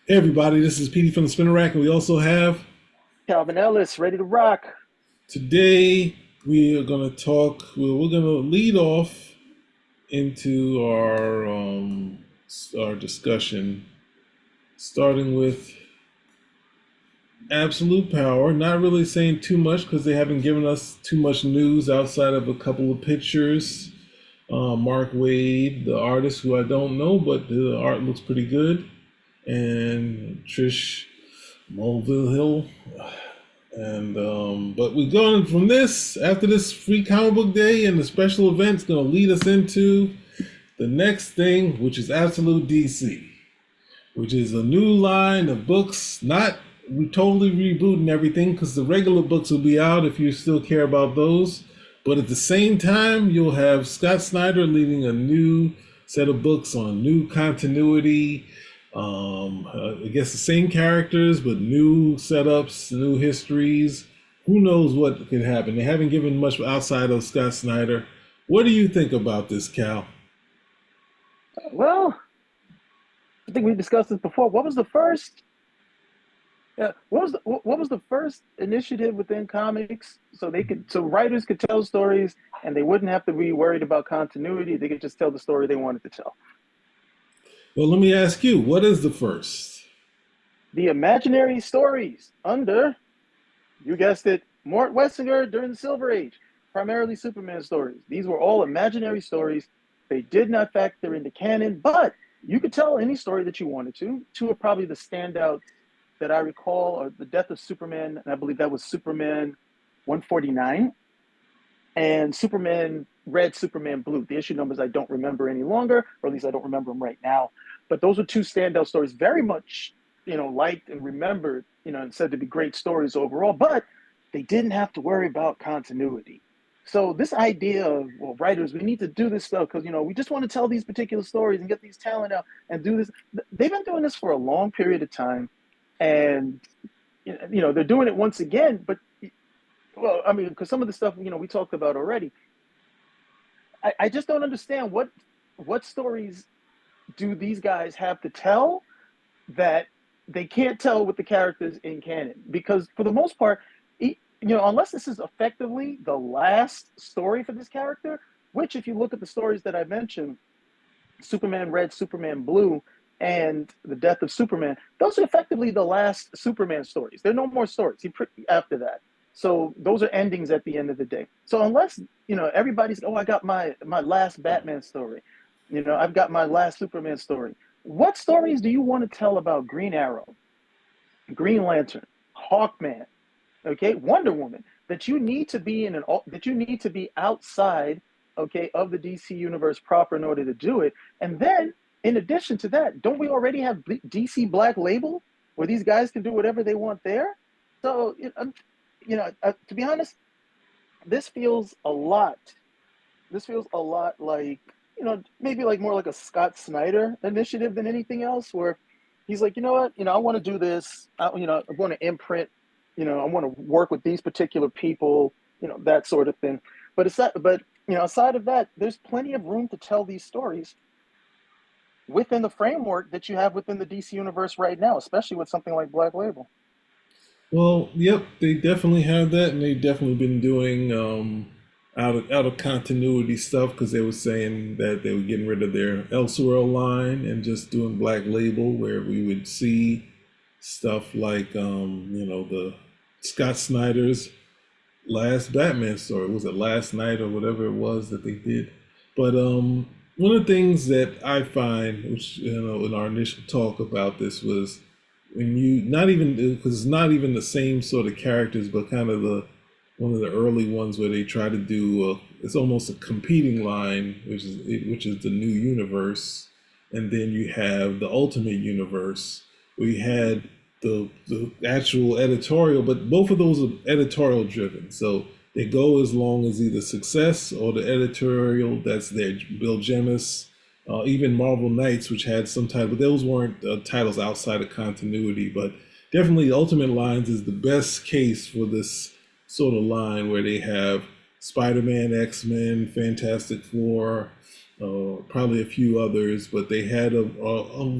Hey everybody, this is Petey from the Spinner Rack, and we also have Calvin Ellis, ready to rock. today we are going to talk. We're going to lead off into our discussion, starting with absolute power. Not really saying too much because they haven't given us too much news outside of a couple of pictures. Mark Wade, the artist who I don't know, but the art looks pretty good, and Trish Mulvihill. And but we're going from this after this free comic book day and the special event's going to lead us into the next thing, which is Absolute DC, which is a new line of books. Not we totally rebooting everything because the regular books will be out if you still care about those. But at the same time, you'll have Scott Snyder leading a new set of books on new continuity. I guess the same characters, but new setups, new histories. Who knows what could happen? They haven't given much outside of Scott Snyder. What do you think about this, Cal? Well, I think we discussed this before. What was the first? What was the first initiative within comics so writers could tell stories and they wouldn't have to be worried about continuity. They could just tell the story they wanted to tell. Well, let me ask you, what is the first? The imaginary stories under, you guessed it, Mort Wessinger during the Silver Age, primarily Superman stories. These were all imaginary stories. They did not factor into canon, but you could tell any story that you wanted to. Two are probably the standouts that I recall are the death of Superman, and I believe that was Superman 149, and Superman Red, Superman Blue. The issue numbers I don't remember any longer, or at least I don't remember them right now. But those were two standout stories, very much, liked and remembered, and said to be great stories overall. But they didn't have to worry about continuity. So this idea of, well, writers, we need to do this stuff because we just want to tell these particular stories and get these talent out and do this. They've been doing this for a long period of time, and they're doing it once again. But well, I mean, because some of the stuff we talked about already, I just don't understand what stories do these guys have to tell that they can't tell with the characters in canon? Because for the most part, unless this is effectively the last story for this character, which if you look at the stories that I mentioned, Superman Red, Superman Blue, and the death of Superman, those are effectively the last Superman stories. There are no more stories after that. So those are endings at the end of the day. So unless everybody's, oh, I got my last Batman story, I've got my last Superman story. What stories do you want to tell about Green Arrow, Green Lantern, Hawkman, okay, Wonder Woman, that you need to be outside, okay, of the DC universe proper in order to do it? And then in addition to that, don't we already have DC Black Label where these guys can do whatever they want there? So to be honest, this feels a lot. This feels a lot like maybe like more like a Scott Snyder initiative than anything else, where he's like, you know what, I want to do this. I want to imprint. I want to work with these particular people. That sort of thing. Aside of that, there's plenty of room to tell these stories within the framework that you have within the DC universe right now, especially with something like Black Label. Well, yep, they definitely have that, and they've definitely been doing out of continuity stuff because they were saying that they were getting rid of their Elseworld line and just doing Black Label, where we would see stuff like the Scott Snyder's last Batman story. Was it last night or whatever it was that they did? But one of the things that I find, which in our initial talk about this, was when you not even because it's not even the same sort of characters, but kind of the one of the early ones where they try to do it's almost a competing line, which is the new universe, and then you have the Ultimate Universe. We had the actual editorial, but both of those are editorial driven. So they go as long as either success or the editorial that's there. Bill Jemas, even Marvel Knights, which had some title, but those weren't titles outside of continuity. But definitely, Ultimate Lines is the best case for this sort of line where they have Spider-Man, X-Men, Fantastic Four, probably a few others, but they had a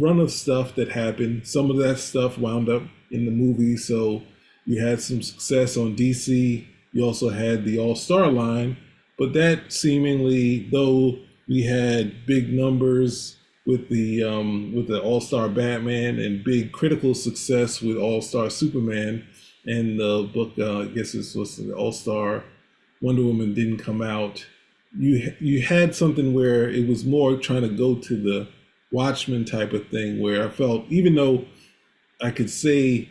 run of stuff that happened. Some of that stuff wound up in the movie, so you had some success on DC. You also had the All Star line, but that seemingly, though we had big numbers with the All Star Batman and big critical success with All Star Superman, and the book, I guess this was the All Star Wonder Woman didn't come out. You had something where it was more trying to go to the Watchmen type of thing, where I felt even though I could say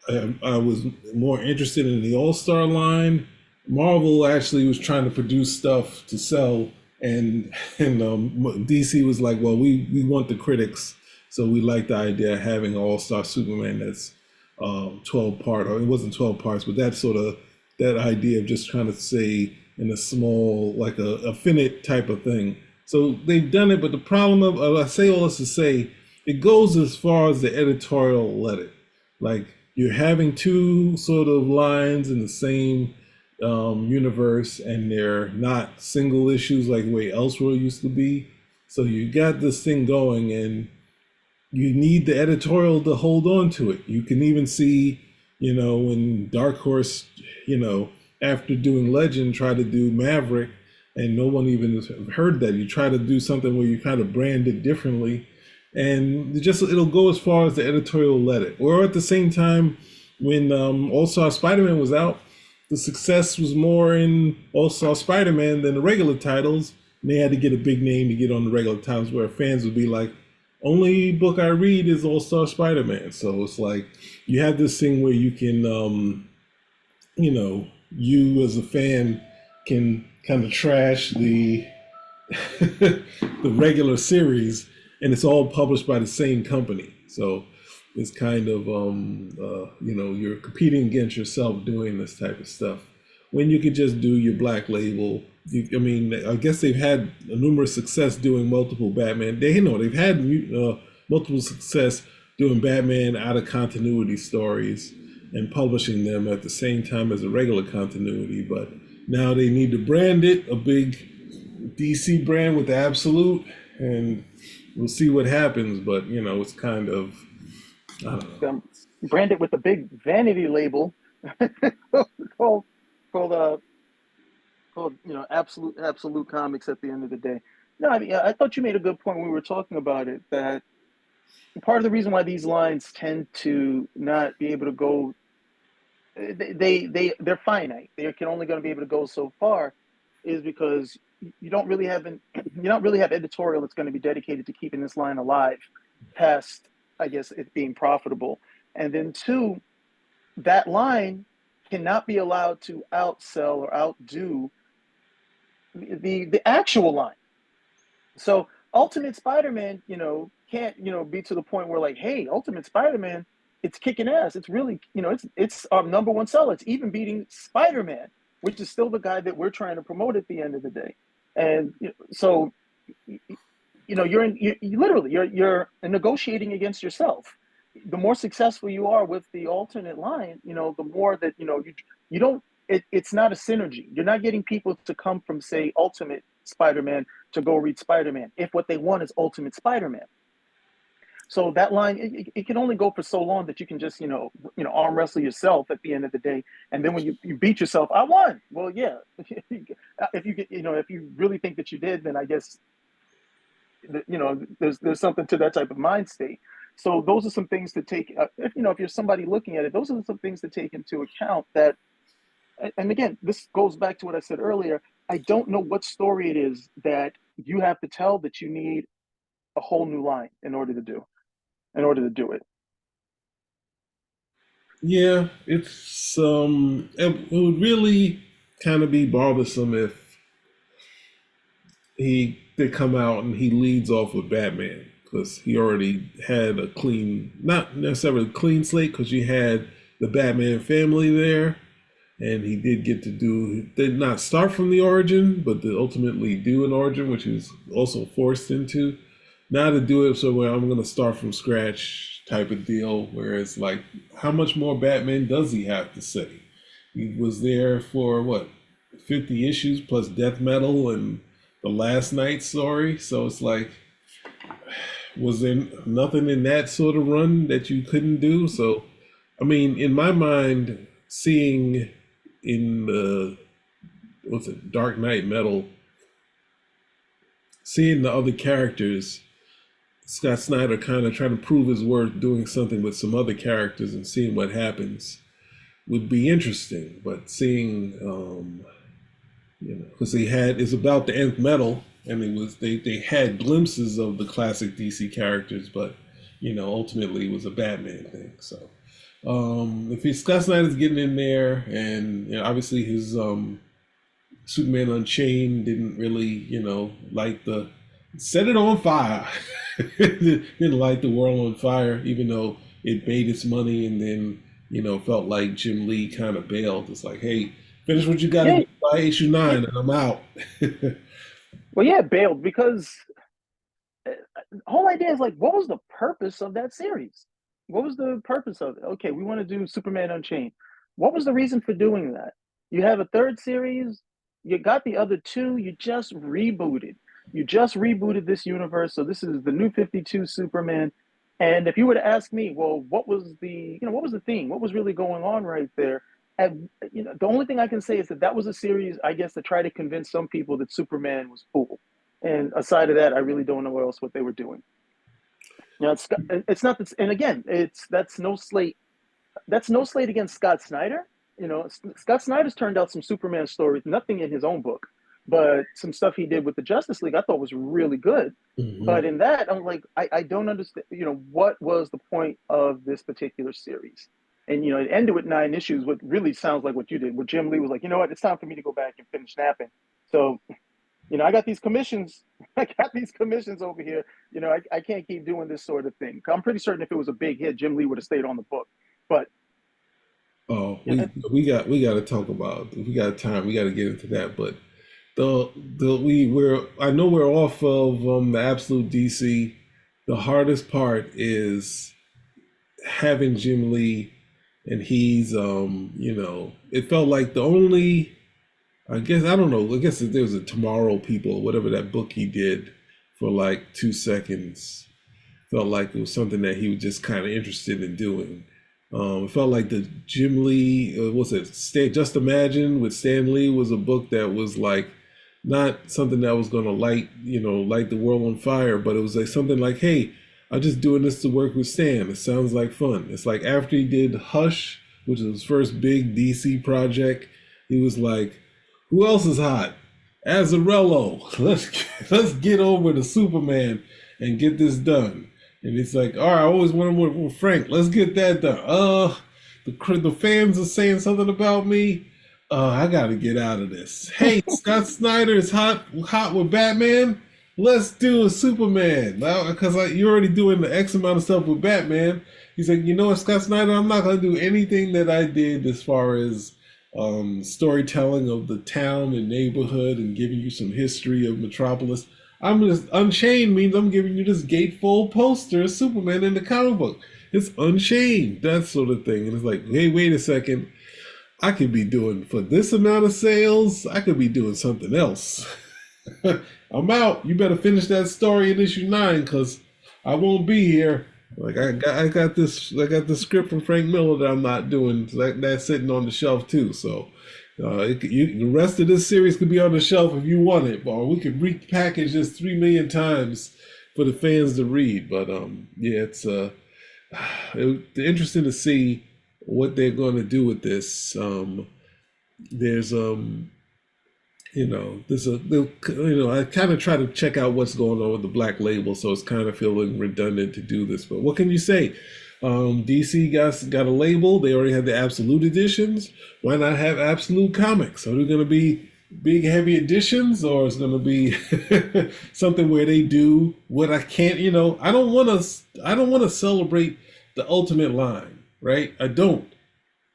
I was more interested in the All Star line. Marvel actually was trying to produce stuff to sell, and DC was like, "Well, we want the critics, so we like the idea of having All Star Superman that's 12 part, or it wasn't 12 parts, but that sort of that idea of just trying to say in a small, like a finite type of thing." So they've done it, but the problem of I say all this to say it goes as far as the editorial let it. Like you're having two sort of lines in the same universe, and they're not single issues like the way Elseworld used to be. So you got this thing going, and you need the editorial to hold on to it. You can even see, when Dark Horse, after doing Legend, tried to do Maverick, and no one even heard that. You try to do something where you kind of brand it differently, and it'll go as far as the editorial let it. Or at the same time, when All Star Spider-Man was out, the success was more in All Star Spider-Man than the regular titles. And they had to get a big name to get on the regular titles, where fans would be like, only book I read is All Star Spider-Man. So it's like you have this thing where you can, you as a fan can kind of trash the regular series, and it's all published by the same company. So it's kind of you're competing against yourself doing this type of stuff when you could just do your black label. I mean, I guess they've had numerous success doing multiple Batman. They've had multiple success doing Batman out of continuity stories and publishing them at the same time as a regular continuity. But now they need to brand it a big DC brand with the Absolute, and we'll see what happens. But it's kind of I don't know. Brand it with a big vanity label called called absolute comics at the end of the day. No, I mean I thought you made a good point when we were talking about it, that part of the reason why these lines tend to not be able to go, they're finite. They can only going to be able to go so far, is because you don't really have you don't really have editorial that's going to be dedicated to keeping this line alive past, I guess, it being profitable. And then two, that line cannot be allowed to outsell or outdo the actual line. So Ultimate Spider-Man, can't, be to the point where like, hey, Ultimate Spider-Man, it's kicking ass. It's really, it's our number one seller. It's even beating Spider-Man, which is still the guy that we're trying to promote at the end of the day. And so, you literally you're negotiating against yourself. The more successful you are with the alternate line, the more that you don't. It's not a synergy. You're not getting people to come from, say, Ultimate Spider-Man to go read Spider-Man if what they want is Ultimate Spider-Man. So that line, it can only go for so long that you can just, arm wrestle yourself at the end of the day. And then when you beat yourself, I won. Well, yeah. If you get, if you really think that you did, then I guess, there's something to that type of mind state. So those are some things to take. If you're somebody looking at it, those are some things to take into account. That, and again, this goes back to what I said earlier. I don't know what story it is that you have to tell that you need a whole new line in order to do it. Yeah, it would really kind of be bothersome if they come out and he leads off with Batman, because he already had a clean, not necessarily clean slate, because you had the Batman family there, and he did get to did not start from the origin, but to ultimately do an origin, which he was also forced into. Now to do it so where I'm going to start from scratch type of deal, where it's like, how much more Batman does he have to say? He was there for what, 50 issues plus death metal and the last night story. So it's like, was there nothing in that sort of run that you couldn't do? So, I mean, in my mind, seeing in the what's it, Dark Knight Metal, seeing the other characters, Scott Snyder kind of trying to prove his worth, doing something with some other characters and seeing what happens would be interesting. But seeing, because they had it's about the nth metal, and it was they had glimpses of the classic DC characters, but ultimately it was a Batman thing. So if he, Scott Snyder's getting in there, and obviously his Superman Unchained didn't really, light the set it on fire. Didn't light the world on fire, even though it made its money, and then felt like Jim Lee kind of bailed. It's like, hey, finish what you got to Yeah, do by issue yeah. nine, and I'm out. Well, yeah, bailed because the whole idea is like, what was the purpose of that series? What was the purpose of it? Okay, we want to do Superman Unchained. What was the reason for doing that? You have a third series, you got the other two, you just rebooted. You just rebooted this universe. So this is the new 52 Superman. And if you were to ask me, well, what was the theme? What was really going on right there? And the only thing I can say is that that was a series, I guess, to try to convince some people that Superman was cool. And aside of that, I really don't know what else what they were doing. It's not this, and again, it's that's no slate against Scott Snyder. Scott Snyder's turned out some Superman stories, nothing in his own book, but some stuff he did with the Justice League I thought was really good. Hmm. But in that, I'm like, I don't understand. What was the point of this particular series? And it ended with 9 issues. What really sounds like what you did, where Jim Lee was like, you know what, it's time for me to go back and finish snapping. So I got these commissions. I got these commissions over here. I can't keep doing this sort of thing. I'm pretty certain if it was a big hit, Jim Lee would have stayed on the book. But Oh, you know, we got to talk about. If we got time, we got to get into that. But we're I know we're off of the absolute DC. The hardest part is having Jim Lee, and he's it felt like the only, I guess, I don't know, I guess if there was a Tomorrow People, whatever that book he did for like 2 seconds, felt like it was something that he was just kind of interested in doing. It felt like the Jim Lee, what's it, Just Imagine with Stan Lee was a book that was like not something that was going to light the world on fire, but it was like something like, hey, I'm just doing this to work with Stan. It sounds like fun. It's like after he did Hush, which was his first big DC project, he was like, who else is hot? Azarello. Let's get over to Superman and get this done. And it's like, all right, I always wanted to work with Frank. Let's get that done. The fans are saying something about me. I got to get out of this. Hey, Scott Snyder is hot with Batman. Let's do a Superman now because you're already doing the X amount of stuff with Batman. He's like, you know what, Scott Snyder, I'm not going to do anything that I did as far as storytelling of the town and neighborhood and giving you some history of Metropolis. I'm just Unchained means I'm giving you this gatefold poster of Superman in the comic book. It's Unchained, that sort of thing. And it's like, hey, wait a second. I could be doing for this amount of sales. I could be doing something else. I'm out. You better finish that story in issue 9 because I won't be here. Like I got this script from Frank Miller that I'm not doing. That's sitting on the shelf too. So the rest of this series could be on the shelf if you want it, or we could repackage this 3 million times for the fans to read. But yeah, interesting to see what they're going to do with this. There's I kind of try to check out what's going on with the Black Label, so it's kind of feeling redundant to do this. But what can you say? DC got a label. They already had the Absolute editions. Why not have Absolute Comics? Are they going to be big, heavy editions, or is it going to be something where they do what I can't? I don't want to. I don't want to celebrate the Ultimate line, right? I don't.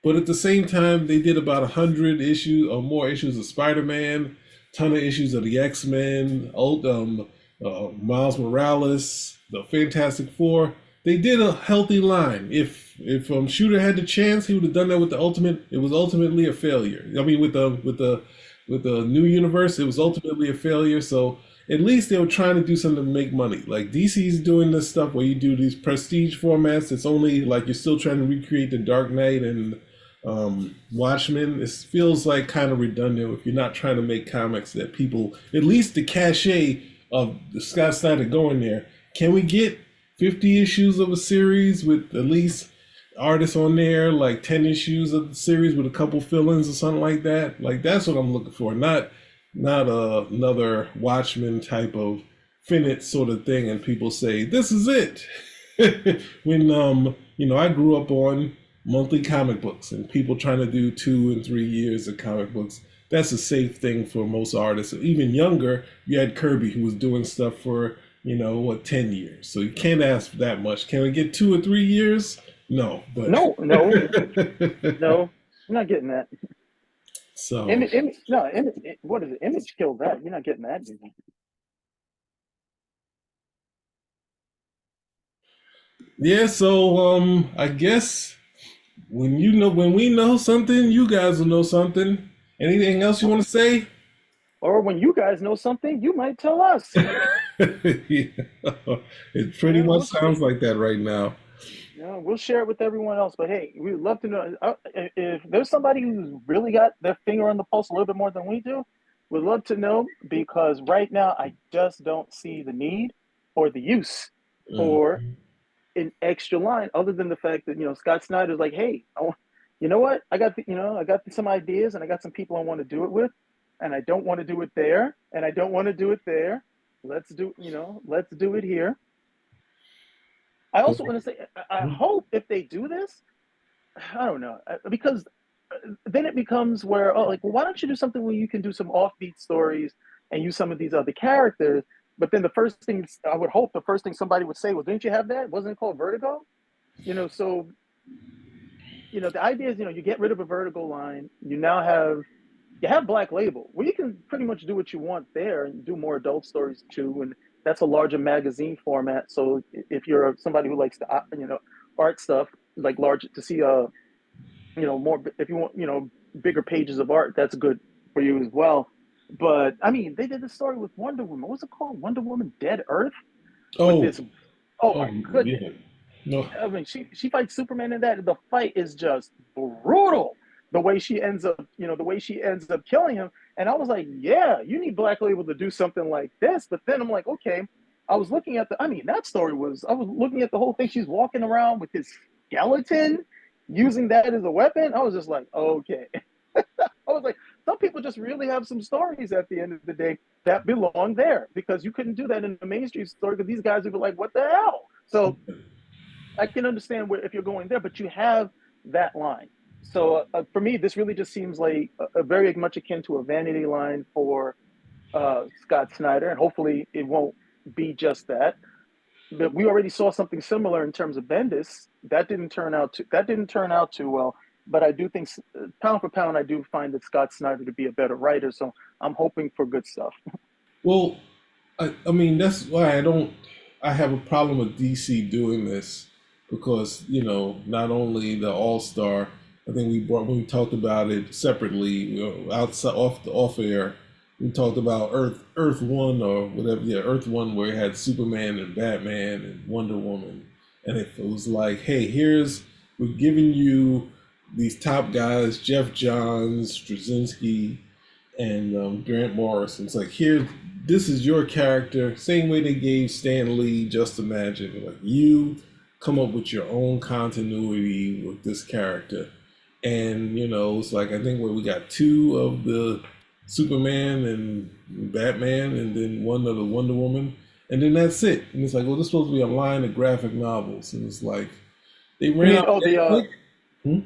But at the same time, they did about 100 issues or more issues of Spider-Man, ton of issues of the X-Men, Miles Morales, the Fantastic Four. They did a healthy line. If Shooter had the chance, he would have done that with the Ultimate. It was ultimately a failure. I mean, with the with the new universe, it was ultimately a failure. So at least they were trying to do something to make money. Like DC's doing this stuff where you do these prestige formats. It's only like you're still trying to recreate the Dark Knight and Watchmen. It feels like kind of redundant if you're not trying to make comics that people, at least the cachet of the Scott Snyder going there. Can we get 50 issues of a series with at least artists on there, like 10 issues of the series with a couple fill-ins or something like that? Like that's what I'm looking for. Not another Watchmen type of finite sort of thing, and people say this is it. When I grew up on monthly comic books, and people trying to do 2 and 3 years of comic books. That's a safe thing for most artists. Even younger, you had Kirby who was doing stuff for 10 years. So you can't ask for that much. Can we get 2 or 3 years? No, but No, no, no. I'm not getting that. so No, what is it? Image killed that. You're not getting that. yeah. So I guess when we know something, you guys will know something. Anything else you want to say? Or when you guys know something, you might tell us. Yeah. It pretty Yeah, much sounds like that right now. we'll share it with everyone else. But hey, we'd love to know if there's somebody who's really got their finger on the pulse a little bit more than we do. We'd love to know because right now I just don't see the need or the use Mm. for an extra line, other than the fact that Scott Snyder's like, hey, you know what? I got some ideas and I got some people I want to do it with, and I don't want to do it there, and I don't want to do it there. Let's do it here. I also want to say, I hope if they do this, I don't know, because then it becomes where, oh, like, well, why don't you do something where you can do some offbeat stories and use some of these other characters? But then the first thing I would hope the first thing somebody would say was, didn't you have that? Wasn't it called Vertigo? So the idea is, you get rid of a Vertigo line, you have Black Label, where you can pretty much do what you want there and do more adult stories too, and that's a larger magazine format. So if you're somebody who likes the art stuff, like large to see more, if you want bigger pages of art, that's good for you as well. But I mean, they did the story with Wonder Woman. What was it called? Wonder Woman Dead Earth, with Oh, this. Oh oh, my goodness. yeah. No. I mean, she fights Superman in that. The fight is just brutal. The way she ends up killing him. And I was like, yeah, you need Black Label to do something like this. But then I'm like, okay. I was looking at that story was, I was looking at the whole thing. She's walking around with his skeleton, using that as a weapon. I was just like, okay. I was like, some people just really have some stories at the end of the day that belong there, because you couldn't do that in the mainstream story because these guys would be like, what the hell? So I can understand if you're going there, but you have that line. So for me, this really just seems like a very much akin to a vanity line for Scott Snyder, and hopefully it won't be just that. But we already saw something similar in terms of Bendis. That didn't turn out too well. But I do think, pound for pound, I do find that Scott Snyder to be a better writer. So I'm hoping for good stuff. Well, I mean, that's why I have a problem with DC doing this because, not only the All Star, I think when we talked about it separately, outside, off air, we talked about Earth One or whatever, yeah, Earth One, where it had Superman and Batman and Wonder Woman. And it was like, hey, we're giving you these top guys, Jeff Johns, Straczynski, and Grant Morrison. It's like, here, this is your character. Same way they gave Stan Lee Just Imagine. Like, you come up with your own continuity with this character. And, it's like, I think we got two of the Superman and Batman, and then one of the Wonder Woman. And then that's it. And it's like, well, this is supposed to be a line of graphic novels. And it's like, they You ran mean, out oh, that quick. Hmm?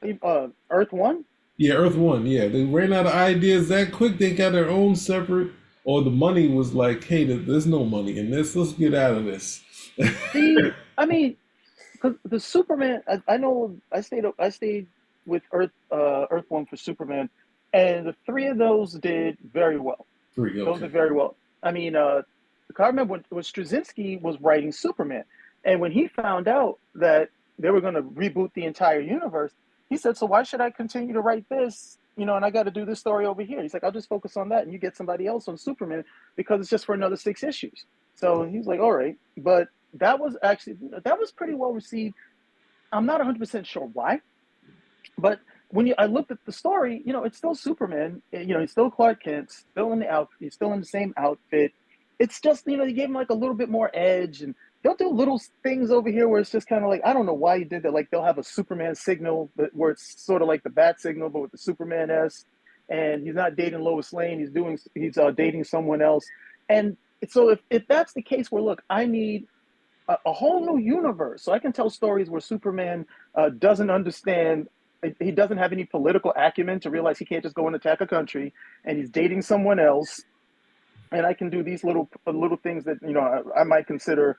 the Earth One? Yeah, Earth One. Yeah, they ran out of ideas that quick. They got their own separate, or the money was like, hey, there's no money in this. Let's get out of this. See, I mean, because the Superman, I know I stayed with Earth One for Superman, and the three of those did very well. Three. Those did Okay. very well. I mean, I remember when Straczynski was writing Superman, and when he found out that they were going to reboot the entire universe, he said, "So why should I continue to write this? and I got to do this story over here. He's like, I'll just focus on that, and you get somebody else on Superman because it's just for another 6 issues. So he's like, all right, but that was pretty well received. I'm not 100% sure why, but I looked at the story, it's still Superman. He's still Clark Kent, still in the outfit, he's still in the same outfit. It's just they gave him like a little bit more edge, and they'll do little things over here where it's just kind of like I don't know why he did that. Like they'll have a Superman signal where it's sort of like the bat signal, but with the Superman S. And he's not dating Lois Lane. He's dating someone else. And so if that's the case, where look, I need a whole new universe. So I can tell stories where Superman doesn't understand. He doesn't have any political acumen to realize he can't just go and attack a country, and he's dating someone else. And I can do these little things that I might consider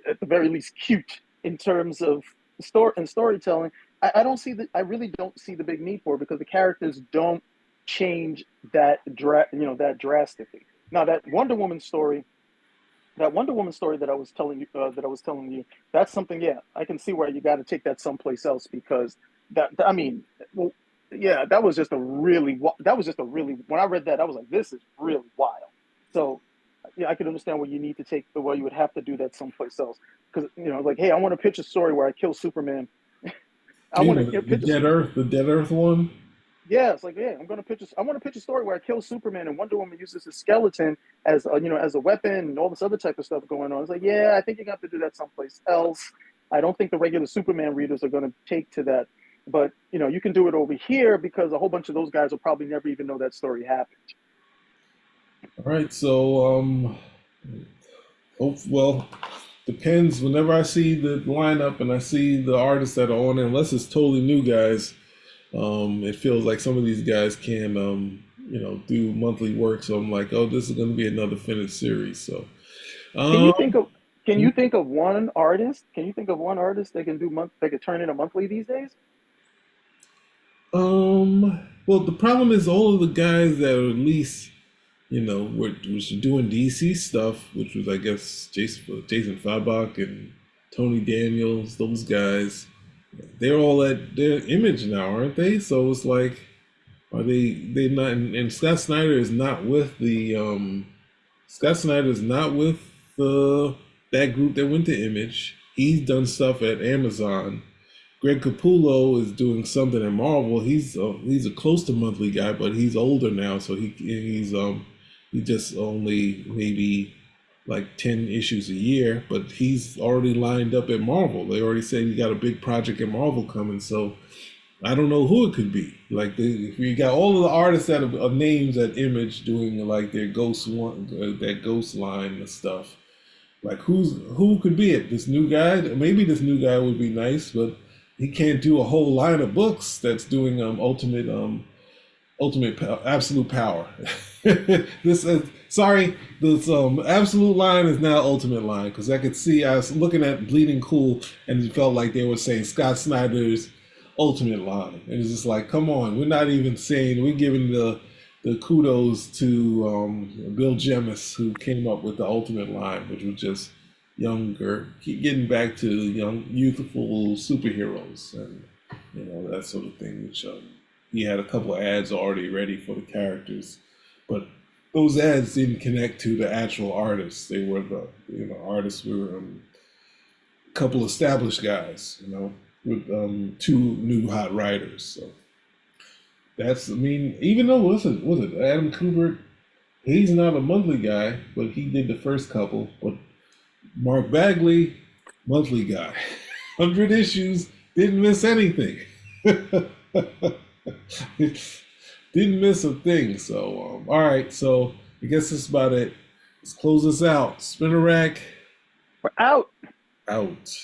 at the very least cute in terms of storytelling. I don't see I really don't see the big need for it because the characters don't change that drastically. Now that Wonder Woman story that I was telling you, that's something. Yeah, I can see where you got to take that someplace else because I mean, well, yeah, that was just a really when I read that I was like, this is really wild. So yeah, I can understand where you need to take the where you would have to do that someplace else because like, hey, I want to pitch a story where I kill Superman. I You want know, to the pitch a Dead Earth, the Dead Earth one. yeah, it's like yeah, I want to pitch a story where I kill Superman and Wonder Woman uses his skeleton as as a weapon and all this other type of stuff going on. It's like yeah, I think you're gonna have to do that someplace else. I don't think the regular Superman readers are going to take to that, but you can do it over here because a whole bunch of those guys will probably never even know that story happened. All right, so well, depends. Whenever I see the lineup and I see the artists that are on it, unless it's totally new guys, it feels like some of these guys can, do monthly work. So I'm like, oh, this is going to be another finished series. So, Can um, you think of Can you think of one artist? Can you think of one artist that can do that could turn into monthly these days? well, the problem is all of the guys that are at least, was doing DC stuff, which was, I guess, Jason Fabok and Tony Daniels, those guys. They're all at their Image now, aren't they? So it's like, are they not? And Scott Snyder is not with the Scott Snyder is not with the that group that went to Image. He's done stuff at Amazon. Greg Capullo is doing something at Marvel. He's a close to monthly guy, but he's older now, so he just only maybe like 10 issues a year, but he's already lined up at Marvel. They already said he got a big project at Marvel coming, so I don't know who it could be. Like if you got all of the artists that are names at Image doing like their Ghost one, that Ghost line and stuff. Like who could be it? This new guy? Maybe this new guy would be nice, but he can't do a whole line of books that's doing absolute power. This is sorry, this absolute line is now ultimate line because I could see I was looking at Bleeding Cool and it felt like they were saying Scott Snyder's ultimate line, and it's just like, come on, we're not even saying we're giving the kudos to Bill Jemas who came up with the ultimate line, which was just younger, keep getting back to young, youthful superheroes and that sort of thing. Which he had a couple of ads already ready for the characters, but those ads didn't connect to the actual artists. They were artists were a couple established guys, with two new hot writers. So that's I mean, even though was it Adam Kubert? He's not a monthly guy, but he did the first couple. But Mark Bagley, monthly guy, 100 issues, didn't miss anything. Didn't miss a thing. So, all right. So, I guess that's about it. Let's close this out. Spinner rack We're out. out.